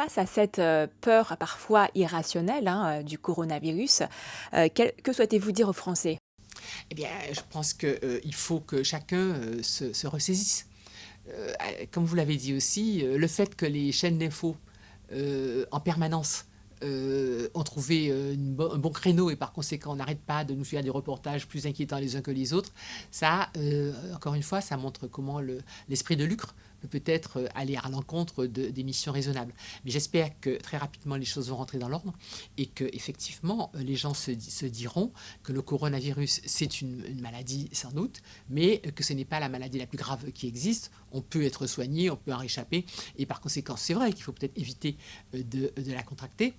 Face à cette peur parfois irrationnelle du coronavirus, que souhaitez-vous dire aux Français? Eh bien, je pense qu'il faut que chacun se ressaisisse. Comme vous l'avez dit aussi, le fait que les chaînes d'infos en permanence ont trouvé un bon créneau et par conséquent on n'arrête pas de nous faire des reportages plus inquiétants les uns que les autres, ça, encore une fois, ça montre comment l'esprit de lucre peut-être aller à l'encontre des missions raisonnables. Mais j'espère que très rapidement les choses vont rentrer dans l'ordre et que effectivement les gens se diront que le coronavirus c'est une maladie sans doute, mais que ce n'est pas la maladie la plus grave qui existe. On peut être soigné, on peut en réchapper et par conséquent c'est vrai qu'il faut peut-être éviter de la contracter.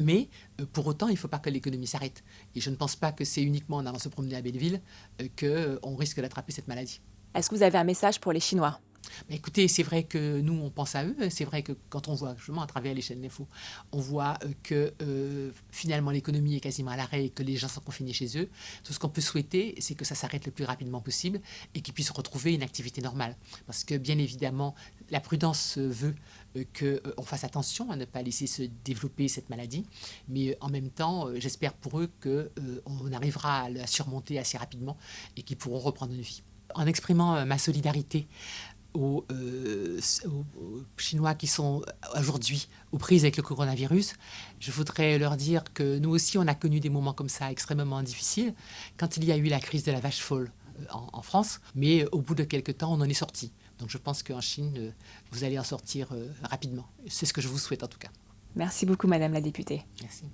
Mais pour autant, il ne faut pas que l'économie s'arrête. Et je ne pense pas que c'est uniquement en allant se promener à Belleville qu'on risque d'attraper cette maladie. Est-ce que vous avez un message pour les Chinois? Mais écoutez, c'est vrai que nous, on pense à eux. C'est vrai que quand on voit, justement, à travers les chaînes d'infos, on voit que finalement l'économie est quasiment à l'arrêt et que les gens sont confinés chez eux. Tout ce qu'on peut souhaiter, c'est que ça s'arrête le plus rapidement possible et qu'ils puissent retrouver une activité normale. Parce que, bien évidemment, la prudence veut qu'on fasse attention à ne pas laisser se développer cette maladie. Mais en même temps, j'espère pour eux qu'on arrivera à la surmonter assez rapidement et qu'ils pourront reprendre une vie. En exprimant ma solidarité aux Chinois qui sont aujourd'hui aux prises avec le coronavirus, je voudrais leur dire que nous aussi, on a connu des moments comme ça extrêmement difficiles quand il y a eu la crise de la vache folle en France, mais au bout de quelques temps, on en est sorti. Donc je pense qu'en Chine, vous allez en sortir rapidement. C'est ce que je vous souhaite en tout cas. Merci beaucoup, madame la députée. Merci.